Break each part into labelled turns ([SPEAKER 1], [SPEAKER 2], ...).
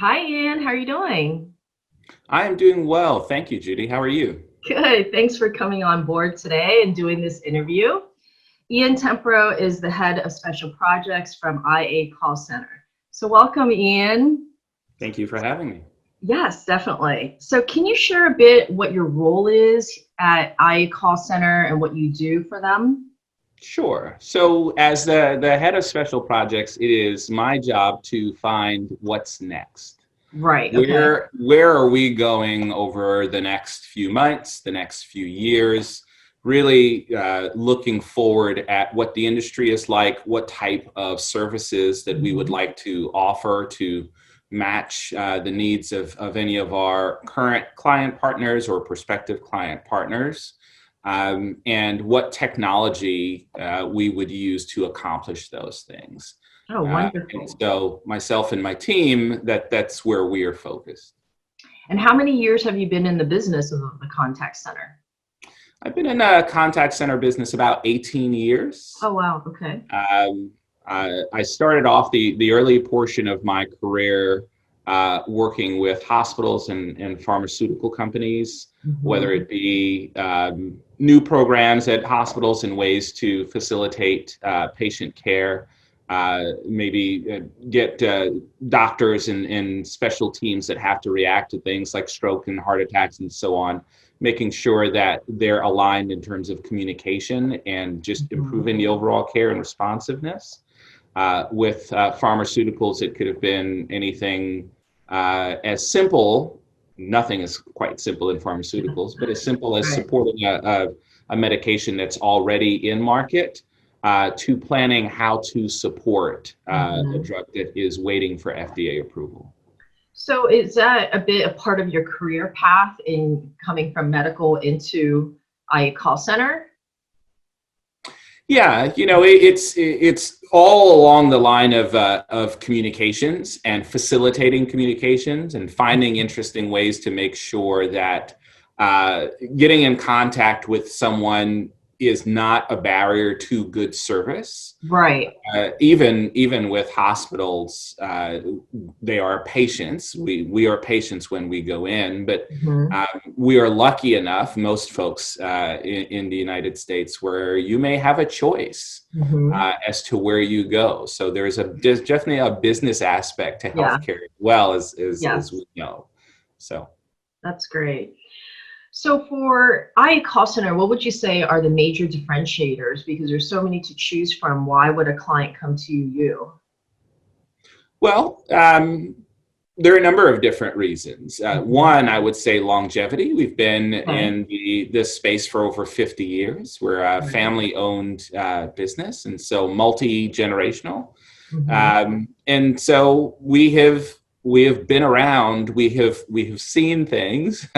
[SPEAKER 1] Hi, Ian. How are you doing?
[SPEAKER 2] I am doing well. Thank you, Judy. How are you?
[SPEAKER 1] Good. Thanks for coming on board today and doing this interview. Ian Tempro is the head of special projects from IA Call Center. So, welcome, Ian.
[SPEAKER 2] Thank you for having me.
[SPEAKER 1] Yes, definitely. So, can you share a bit what your role is at IA Call Center and what you do for them?
[SPEAKER 2] Sure. So, as the head of special projects, it is my job to find what's next.
[SPEAKER 1] Right. Okay.
[SPEAKER 2] Where are we going over the next few months, the next few years? Really looking forward at what the industry is like, what type of services that we would
[SPEAKER 1] Mhm.
[SPEAKER 2] like to offer to match the needs of any of our current client partners or prospective client partners, and what technology we would use to accomplish those things.
[SPEAKER 1] Oh,
[SPEAKER 2] And
[SPEAKER 1] wonderful.
[SPEAKER 2] so myself and my team, that's where we are focused.
[SPEAKER 1] And how many years have you been in the business of the contact center?
[SPEAKER 2] I've been in a contact center business about 18 years.
[SPEAKER 1] Oh, wow. Okay.
[SPEAKER 2] Um, I started off the early portion of my career working with hospitals and pharmaceutical companies, whether
[SPEAKER 1] Mhm.
[SPEAKER 2] it be new programs at hospitals and ways to facilitate patient care, maybe get doctors and special teams that have to react to things like stroke and heart attacks and so on, making sure that they're aligned in terms of communication and just
[SPEAKER 1] Mhm.
[SPEAKER 2] improving the overall care and responsiveness. With pharmaceuticals, it could have been anything as simple, nothing is quite simple in pharmaceuticals, but as simple as
[SPEAKER 1] Right.
[SPEAKER 2] supporting a medication that's already in market, to planning how to support a
[SPEAKER 1] Mhm.
[SPEAKER 2] drug that is waiting for FDA approval.
[SPEAKER 1] So is that a bit a part of your career path in coming from medical into a call center?
[SPEAKER 2] Yeah, it's all along the line of communications and facilitating communications and finding interesting ways to make sure that getting in contact with someone is not a barrier to good service.
[SPEAKER 1] Right.
[SPEAKER 2] Even with hospitals, they are patients. We are patients when we go in, but
[SPEAKER 1] Mhm.
[SPEAKER 2] we are lucky enough, most folks in the United States, where you may have a choice
[SPEAKER 1] Mhm.
[SPEAKER 2] as to where you go. So there's definitely a business aspect to
[SPEAKER 1] Yeah.
[SPEAKER 2] healthcare as well as
[SPEAKER 1] Yes.
[SPEAKER 2] we know. So.
[SPEAKER 1] That's great. So for IA call center, what would you say are the major differentiators? Because there's so many to choose from. Why would a client come to you?
[SPEAKER 2] Well, there are a number of different reasons.
[SPEAKER 1] Mhm.
[SPEAKER 2] One, I would say longevity. We've been
[SPEAKER 1] Okay.
[SPEAKER 2] in this space for over 50 years. We're a
[SPEAKER 1] Right.
[SPEAKER 2] family-owned business, and so multi-generational.
[SPEAKER 1] Mhm.
[SPEAKER 2] And so we have been around. We have seen things.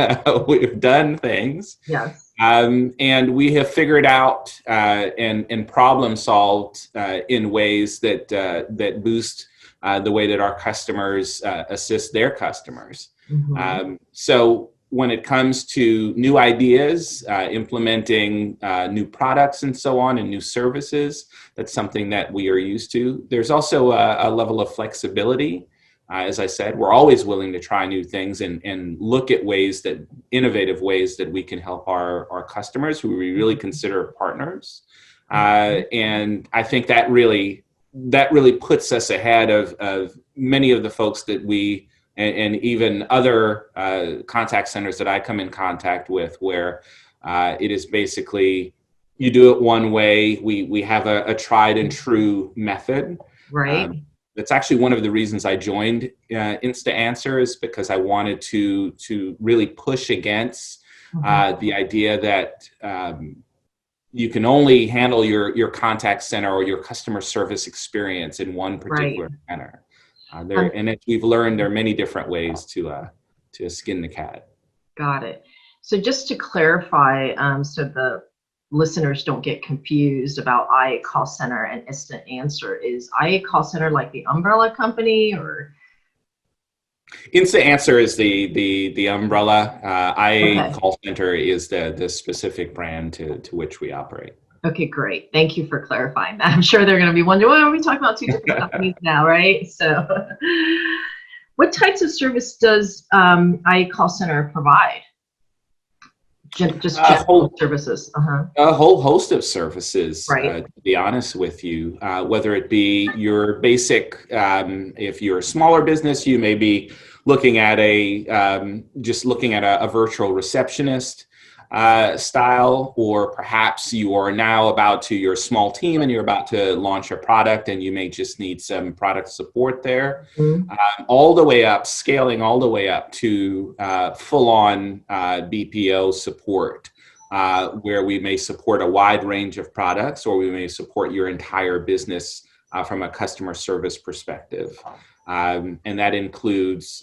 [SPEAKER 2] We've done things,
[SPEAKER 1] Yes.
[SPEAKER 2] and we have figured out and problem solved in ways that boost the way that our customers assist their customers.
[SPEAKER 1] Mhm.
[SPEAKER 2] So when it comes to new ideas, implementing new products and so on, and new services, that's something that we are used to. There's also a level of flexibility. As I said, we're always willing to try new things and look at innovative ways that we can help our customers who we really consider partners.
[SPEAKER 1] Mhm.
[SPEAKER 2] And I think that really puts us ahead of many of the folks that and even other contact centers that I come in contact with, where it is basically you do it one way. We have a tried and true method. Um,
[SPEAKER 1] Right.
[SPEAKER 2] that's actually one of the reasons I joined Insta Answer, is because I wanted to really push against
[SPEAKER 1] Mhm.
[SPEAKER 2] the idea that you can only handle your contact center or your customer service experience in one
[SPEAKER 1] Right.
[SPEAKER 2] particular manner.
[SPEAKER 1] Um,
[SPEAKER 2] And as we've learned, there are many different ways to skin the cat.
[SPEAKER 1] Got it. So just to clarify, so the listeners don't get confused about IA call center and instant answer, is IA call center like the umbrella company or?
[SPEAKER 2] Insta Answer is the umbrella. IA
[SPEAKER 1] Okay.
[SPEAKER 2] Call Center is the specific brand to which we operate.
[SPEAKER 1] Okay, great. Thank you for clarifying that. I'm sure they're going to be wondering, why are we talking about two different companies now, right? So, What types of service does IA call center provide? Just
[SPEAKER 2] A
[SPEAKER 1] general
[SPEAKER 2] whole
[SPEAKER 1] services. Uh-huh.
[SPEAKER 2] a whole host of services,
[SPEAKER 1] Right.
[SPEAKER 2] to be honest with you, whether it be your basic, if you're a smaller business, you may be looking at just looking at a virtual receptionist style, or perhaps you are now you're a small team and you're about to launch a product and you may just need some product support there,
[SPEAKER 1] Mhm.
[SPEAKER 2] all the way up, scaling all the way up to full-on BPO support, where we may support a wide range of products, or we may support your entire business from a customer service perspective. And that includes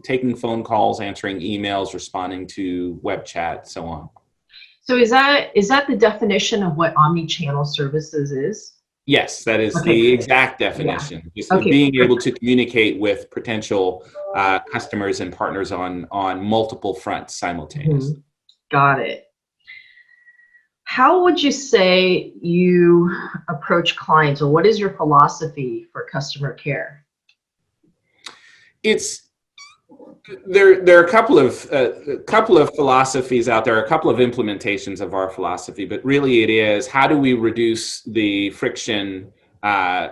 [SPEAKER 2] taking phone calls, answering emails, responding to web chat, so on.
[SPEAKER 1] So is that the definition of what omni-channel services is?
[SPEAKER 2] Yes, that is
[SPEAKER 1] Okay,
[SPEAKER 2] the
[SPEAKER 1] good.
[SPEAKER 2] exact
[SPEAKER 1] Yeah.
[SPEAKER 2] definition. Just
[SPEAKER 1] Okay,
[SPEAKER 2] being able
[SPEAKER 1] perfect.
[SPEAKER 2] to communicate with potential customers and partners on multiple fronts simultaneously.
[SPEAKER 1] Mhm. Got it. How would you say you approach clients, or what is your philosophy for customer care?
[SPEAKER 2] It's there are a couple of philosophies out there, a couple of implementations of our philosophy, but really it is, how do we reduce the friction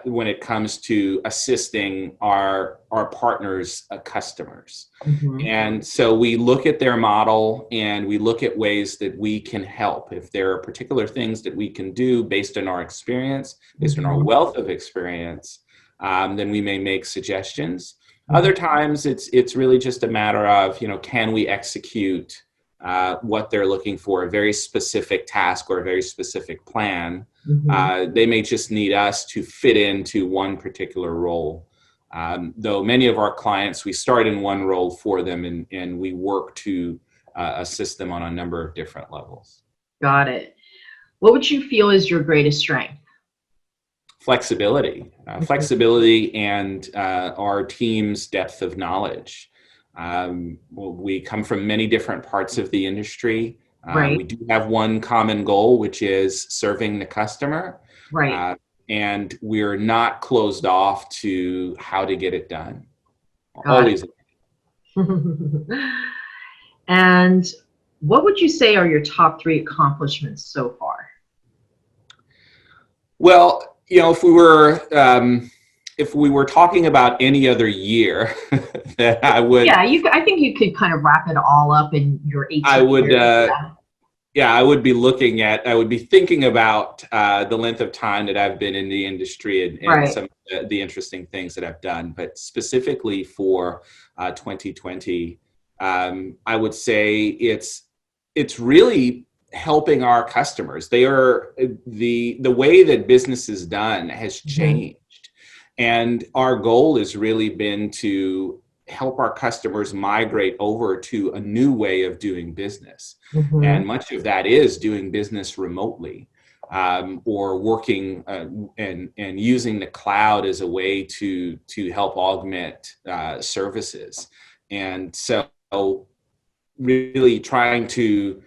[SPEAKER 2] when it comes to assisting our partners' customers.
[SPEAKER 1] Mhm.
[SPEAKER 2] And so we look at their model and we look at ways that we can help. If there are particular things that we can do based on our experience, based on our
[SPEAKER 1] Mhm.
[SPEAKER 2] wealth of experience, then we may make suggestions.
[SPEAKER 1] Mhm.
[SPEAKER 2] Other times it's really just a matter of, can we execute what they're looking for, a very specific task or a very specific plan.
[SPEAKER 1] Mhm.
[SPEAKER 2] They may just need us to fit into one particular role. Though many of our clients, we start in one role for them, and we work to assist them on a number of different levels.
[SPEAKER 1] Got it. What would you feel is your greatest strength?
[SPEAKER 2] Flexibility,
[SPEAKER 1] Mhm.
[SPEAKER 2] and our team's depth of knowledge. Well, we come from many different parts of the industry.
[SPEAKER 1] Right,
[SPEAKER 2] We do have one common goal, which is serving the customer.
[SPEAKER 1] right.
[SPEAKER 2] Uh, and we're not closed off to how to get it done.
[SPEAKER 1] Got
[SPEAKER 2] Always.
[SPEAKER 1] it. And what would you say are your top three accomplishments so far?
[SPEAKER 2] Well, if we were talking about any other year, that
[SPEAKER 1] Yeah, I think you could kind of wrap it all up in your
[SPEAKER 2] I
[SPEAKER 1] 18
[SPEAKER 2] would,
[SPEAKER 1] years. Yeah.
[SPEAKER 2] yeah, I would be thinking about the length of time that I've been in the industry, and
[SPEAKER 1] Right.
[SPEAKER 2] some of the interesting things that I've done. But specifically for 2020, I would say it's really helping our customers. The way that business is done has
[SPEAKER 1] Mhm.
[SPEAKER 2] changed, and our goal has really been to help our customers migrate over to a new way of doing business.
[SPEAKER 1] Mhm.
[SPEAKER 2] And much of that is doing business remotely, or working and using the cloud as a way to help augment services. And so really trying to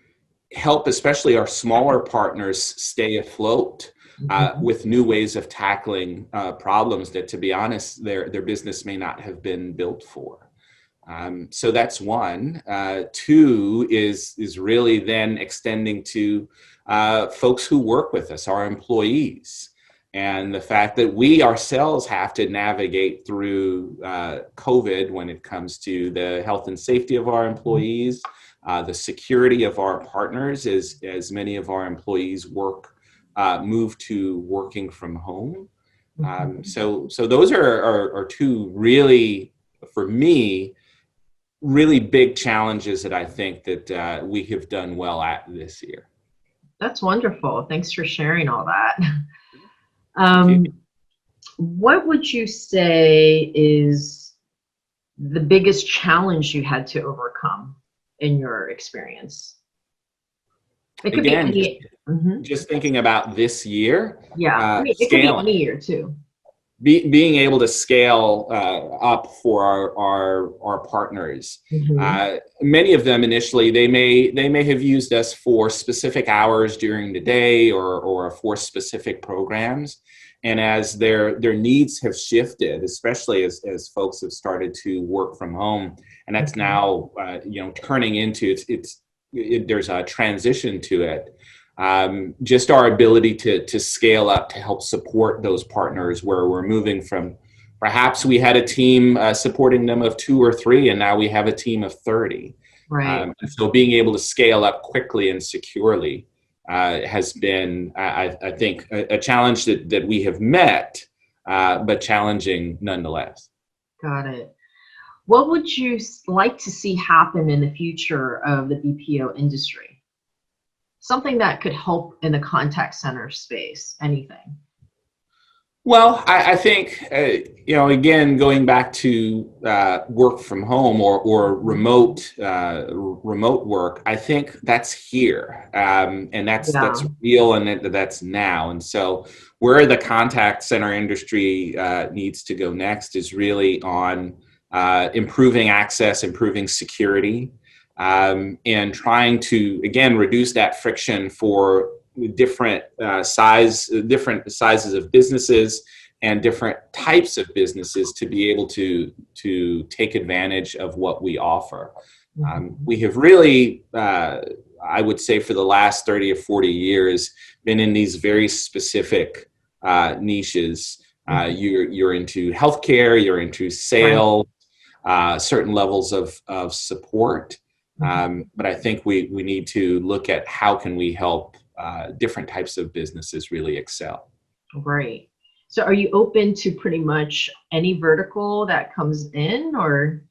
[SPEAKER 2] help especially our smaller partners stay afloat
[SPEAKER 1] Mhm.
[SPEAKER 2] with new ways of tackling problems that, to be honest, their business may not have been built for. So that's one. Two is really then extending to folks who work with us, our employees, and the fact that we ourselves have to navigate through COVID when it comes to the health and safety of our employees, the security of our partners, as many of our employees move to working from home.
[SPEAKER 1] Mhm.
[SPEAKER 2] So those are two really, for me, really big challenges that I think that we have done well at this year.
[SPEAKER 1] That's wonderful. Thanks for sharing all that.
[SPEAKER 2] Thank you.
[SPEAKER 1] Um, what would you say is the biggest challenge you had to overcome in your experience? It could be
[SPEAKER 2] Again,
[SPEAKER 1] any. Mhm.
[SPEAKER 2] just thinking about this year,
[SPEAKER 1] Yeah, I mean, it could be
[SPEAKER 2] scaling.
[SPEAKER 1] any year too.
[SPEAKER 2] Being able to scale up for our partners.
[SPEAKER 1] Mhm.
[SPEAKER 2] Many of them initially, they may have used us for specific hours during the day, or for specific programs. And as their needs have shifted, especially as folks have started to work from home, and that's now turning into there's a transition to it. Just our ability to scale up to help support those partners, where we're moving from perhaps we had a team supporting them of 2 or 3, and now we have a team of 30.
[SPEAKER 1] Right.
[SPEAKER 2] And so being able to scale up quickly and securely has been, I think, a challenge that we have met, but challenging nonetheless.
[SPEAKER 1] Got it. What would you like to see happen in the future of the BPO industry? Something that could help in the contact center space, anything.
[SPEAKER 2] Well, I think, again, going back to work from home or remote work, I think that's here, and that's
[SPEAKER 1] Yeah.
[SPEAKER 2] real, and that's now. And so, where the contact center industry needs to go next is really on improving access, improving security, and trying to again reduce that friction for different sizes of businesses and different types of businesses to be able to take advantage of what we offer. We have really, I would say, for the last 30 or 40 years, been in these very specific niches. You're into healthcare, you're into
[SPEAKER 1] Right.
[SPEAKER 2] sales, certain levels of support. But I think we need to look at how can we help different types of businesses really excel.
[SPEAKER 1] Great. So are you open to pretty much any vertical that comes in, or?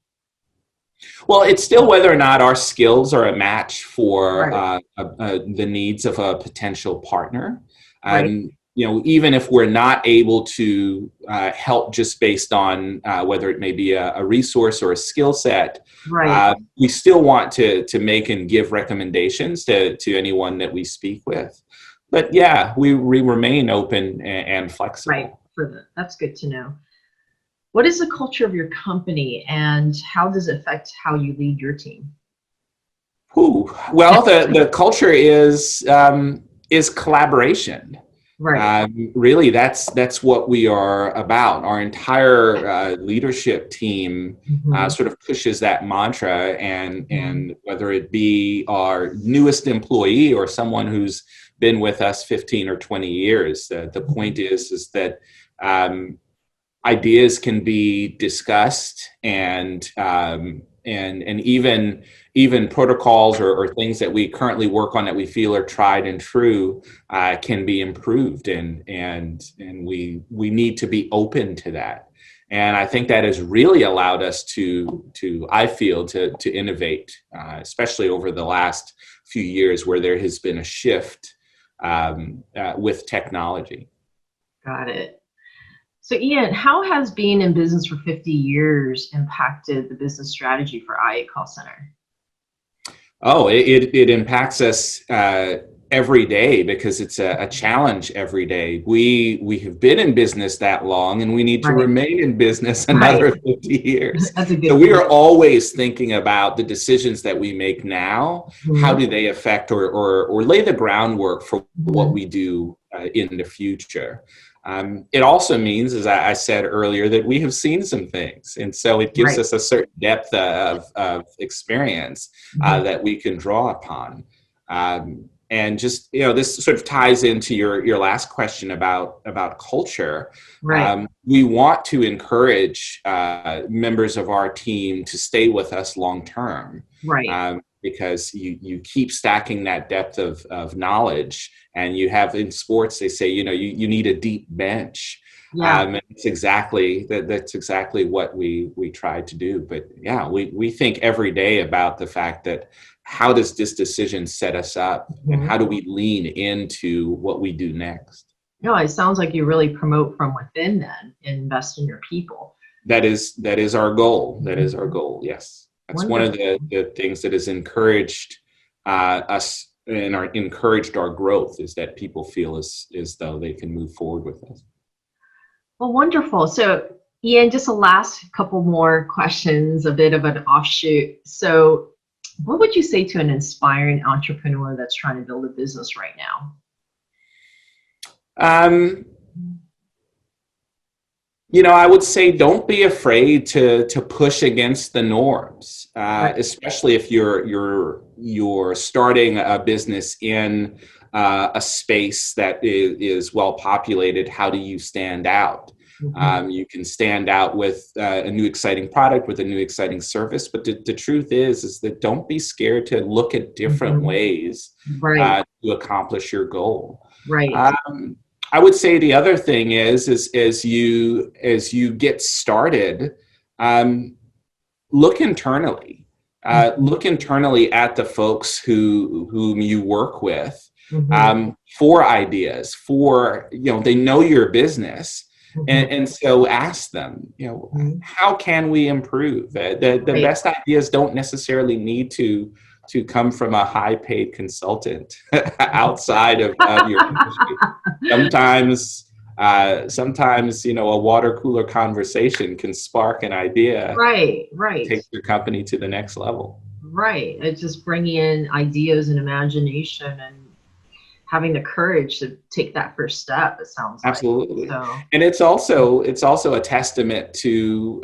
[SPEAKER 2] Well, it's still whether or not our skills are a match for
[SPEAKER 1] Right.
[SPEAKER 2] the needs of a potential partner.
[SPEAKER 1] Right.
[SPEAKER 2] Even if we're not able to help just based on whether it may be a resource or a skill set,
[SPEAKER 1] Right.
[SPEAKER 2] we still want to make and give recommendations to anyone that we speak with. But yeah, we remain open and
[SPEAKER 1] Right.
[SPEAKER 2] flexible.
[SPEAKER 1] That's good to know. What is the culture of your company, and how does it affect how you lead your team?
[SPEAKER 2] Ooh, well, the culture is collaboration.
[SPEAKER 1] Right.
[SPEAKER 2] Really, that's what we are about. Our entire leadership team
[SPEAKER 1] Hmm.
[SPEAKER 2] sort of pushes that mantra, and
[SPEAKER 1] Hmm.
[SPEAKER 2] whether it be our newest employee or someone who's been with us 15 or 20 years, the point is that ideas can be discussed, and even protocols or things that we currently work on that we feel are tried and true can be improved, and we need to be open to that. And I think that has really allowed us to I feel to innovate, especially over the last few years where there has been a shift with technology.
[SPEAKER 1] Got it. So Ian, how has being in business for 50 years impacted the business strategy for IA Call Center?
[SPEAKER 2] Oh, it impacts us every day because it's a challenge every day. We have been in business that long, and we need to
[SPEAKER 1] Right.
[SPEAKER 2] remain in business
[SPEAKER 1] Right.
[SPEAKER 2] another 50 years.
[SPEAKER 1] That's a
[SPEAKER 2] So
[SPEAKER 1] good
[SPEAKER 2] we
[SPEAKER 1] point.
[SPEAKER 2] are always thinking about the decisions that we make now. How
[SPEAKER 1] Mhm.
[SPEAKER 2] do they affect or lay the groundwork for what
[SPEAKER 1] Mhm.
[SPEAKER 2] we do in the future? It also means, as I said earlier, that we have seen some things. And so it gives
[SPEAKER 1] Right.
[SPEAKER 2] us a certain depth of experience
[SPEAKER 1] Mhm.
[SPEAKER 2] that we can draw upon. And just, this sort of ties into your last question about culture.
[SPEAKER 1] Right.
[SPEAKER 2] We want to encourage members of our team to stay with us long term.
[SPEAKER 1] Right.
[SPEAKER 2] Because you keep stacking that depth of knowledge, and you have in sports they say you need a deep bench.
[SPEAKER 1] Yeah.
[SPEAKER 2] It's that's exactly what we try to do. But yeah, we think every day about the fact that how does this decision set us up, and
[SPEAKER 1] Mhm.
[SPEAKER 2] how do we lean into what we do next.
[SPEAKER 1] No, it sounds like you really promote from within then and invest in your people.
[SPEAKER 2] That is our goal. That is our
[SPEAKER 1] Mhm.
[SPEAKER 2] goal. Yes, that's one of
[SPEAKER 1] Wonderful.
[SPEAKER 2] the things that has encouraged us and encouraged our growth, is that people feel as though they can move forward with us.
[SPEAKER 1] Well, wonderful. So, Ian, just a last couple more questions, a bit of an offshoot. So, what would you say to an inspiring entrepreneur that's trying to build a business right now?
[SPEAKER 2] Um, I would say don't be afraid to push against the norms,
[SPEAKER 1] Right.
[SPEAKER 2] especially if you're starting a business in a space that is well populated. How do you stand out?
[SPEAKER 1] Hmm.
[SPEAKER 2] You can stand out with a new exciting product, with a new exciting service. But the truth is that don't be scared to look at different
[SPEAKER 1] Hmm.
[SPEAKER 2] ways
[SPEAKER 1] Right.
[SPEAKER 2] to accomplish your goal.
[SPEAKER 1] Right.
[SPEAKER 2] Um, I would say the other thing is as you get started, um, look internally.
[SPEAKER 1] Hmm.
[SPEAKER 2] Look internally at the folks whom you work with
[SPEAKER 1] Hmm.
[SPEAKER 2] for ideas. They know your business,
[SPEAKER 1] Hmm.
[SPEAKER 2] and so ask them.
[SPEAKER 1] Hmm.
[SPEAKER 2] How can we improve? The
[SPEAKER 1] Right.
[SPEAKER 2] best ideas don't necessarily need to come from a high paid consultant outside of your industry. Sometimes a water cooler conversation can spark an idea,
[SPEAKER 1] Right. Right.
[SPEAKER 2] take your company to the next level.
[SPEAKER 1] Right. It's just bringing in ideas and imagination and having the courage to take that first step, it sounds like.
[SPEAKER 2] Absolutely.
[SPEAKER 1] So,
[SPEAKER 2] And it's also a testament to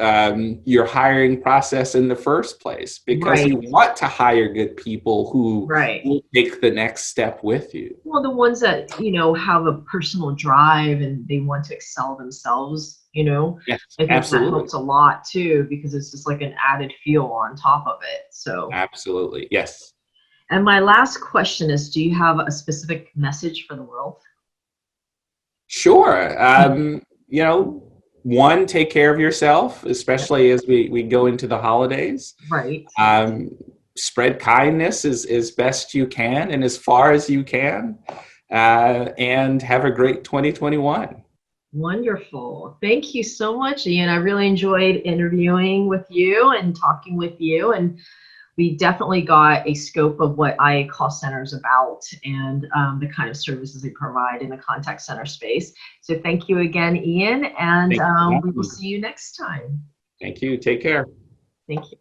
[SPEAKER 2] your hiring process in the first place, because
[SPEAKER 1] right.
[SPEAKER 2] you want to hire good people who
[SPEAKER 1] Right.
[SPEAKER 2] will take the next step with you.
[SPEAKER 1] Well, the ones that, have a personal drive and they want to excel themselves,
[SPEAKER 2] Yes,
[SPEAKER 1] I think that
[SPEAKER 2] absolutely.
[SPEAKER 1] helps a lot too, because it's just like an added fuel on top of it. So,
[SPEAKER 2] Absolutely. Yes.
[SPEAKER 1] and my last question is, do you have a specific message for the world?
[SPEAKER 2] Sure. One, take care of yourself,
[SPEAKER 1] Yeah.
[SPEAKER 2] especially as we go into the holidays.
[SPEAKER 1] Right.
[SPEAKER 2] Um, Spread kindness as best you can and as far as you can. And have a great 2021.
[SPEAKER 1] Wonderful. Thank you so much, Ian. I really enjoyed interviewing with you and talking with you. And we definitely got a scope of what IA call center is about and the kind of services they provide in the contact center space. So thank you again, Ian, and
[SPEAKER 2] Thank you for
[SPEAKER 1] we
[SPEAKER 2] having
[SPEAKER 1] will
[SPEAKER 2] me.
[SPEAKER 1] see you next time.
[SPEAKER 2] Thank you. Take care.
[SPEAKER 1] Thank you.